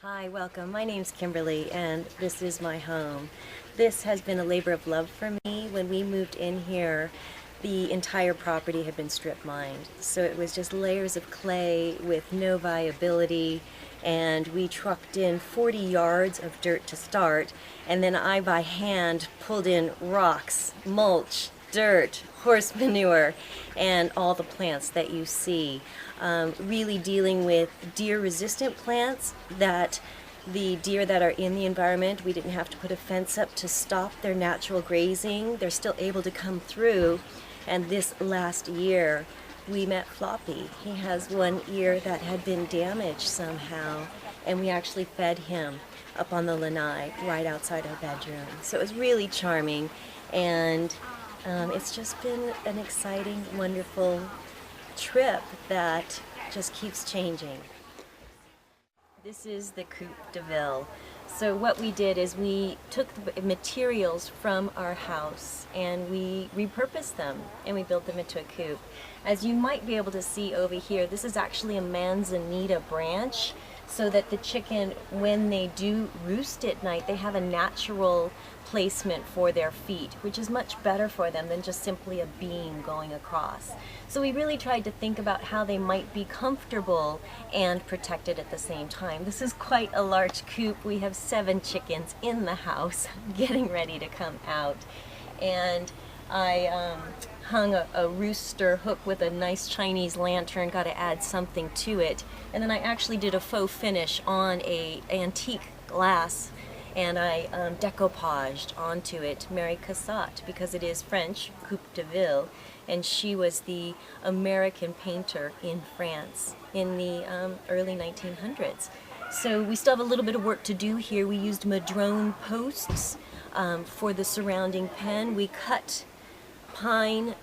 Hi, welcome. My name's Kimberly and this is my home. This has been a labor of love for me. When we moved in here, the entire property had been strip mined. So it was just layers of clay with no viability, and we trucked in 40 yards of dirt to start, and then I by hand pulled in rocks, mulch, dirt, horse manure, and all the plants that you see. Really dealing with deer-resistant plants that the deer that are in the environment, we didn't have to put a fence up to stop their natural grazing. They're still able to come through. And this last year, we met Floppy. He has one ear that had been damaged somehow, and we actually fed him up on the lanai right outside our bedroom. So it was really charming, and it's just been an exciting, wonderful trip that just keeps changing. This is the Coupe de Ville. So what we did is we took the materials from our house and we repurposed them and we built them into a coupe. As you might be able to see over here, this is actually a manzanita branch, so that the chicken, when they do roost at night, they have a natural placement for their feet, which is much better for them than just simply a beam going across. So we really tried to think about how they might be comfortable and protected at the same time. This is quite a large coop. We have 7 chickens in the house getting ready to come out. And I hung a rooster hook with a nice Chinese lantern, got to add something to it. And then I actually did a faux finish on a antique glass, and I decoupaged onto it Mary Cassatt, because it is French, Coupe de Ville, and she was the American painter in France in the early 1900s. So we still have a little bit of work to do here. We used madrone posts for the surrounding pen. We cut pine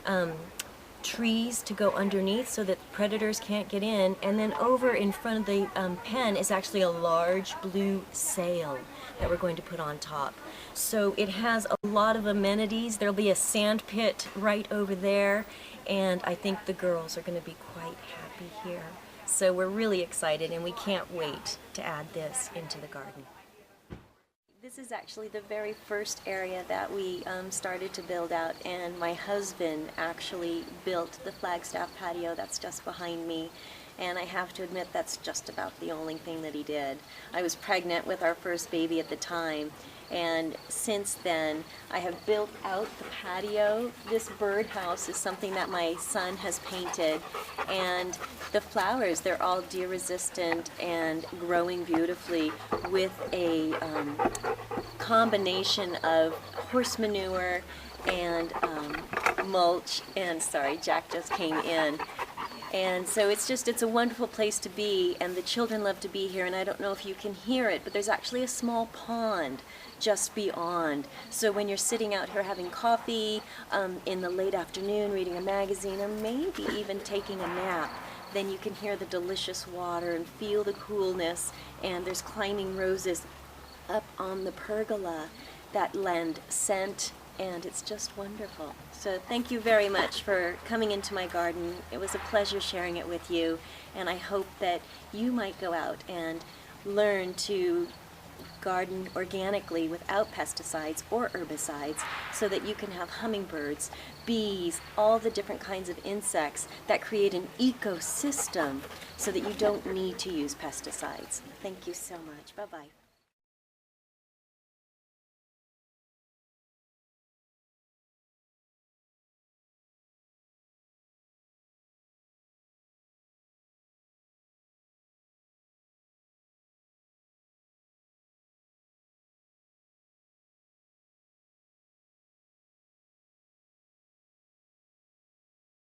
trees to go underneath so that predators can't get in, and then over in front of the pen is actually a large blue sail that we're going to put on top. So it has a lot of amenities. There'll be a sand pit right over there, and I think the girls are going to be quite happy here. So we're really excited and we can't wait to add this into the garden. This is actually the very first area that we started to build out, and my husband actually built the Flagstaff patio that's just behind me, and I have to admit that's just about the only thing that he did. I was pregnant with our first baby at the time, and since then I have built out the patio. This birdhouse is something that my son has painted, and the flowers, they're all deer resistant and growing beautifully with a combination of horse manure and mulch, and sorry, Jack just came in. And so it's a wonderful place to be, and the children love to be here, and I don't know if you can hear it, but there's actually a small pond just beyond. So when you're sitting out here having coffee in the late afternoon, reading a magazine, or maybe even taking a nap, then you can hear the delicious water and feel the coolness, and there's climbing roses up on the pergola that lend scent, and it's just wonderful. So thank you very much for coming into my garden. It was a pleasure sharing it with you, and I hope that you might go out and learn to garden organically without pesticides or herbicides, so that you can have hummingbirds, bees, all the different kinds of insects that create an ecosystem so that you don't need to use pesticides. Thank you so much. Bye-bye.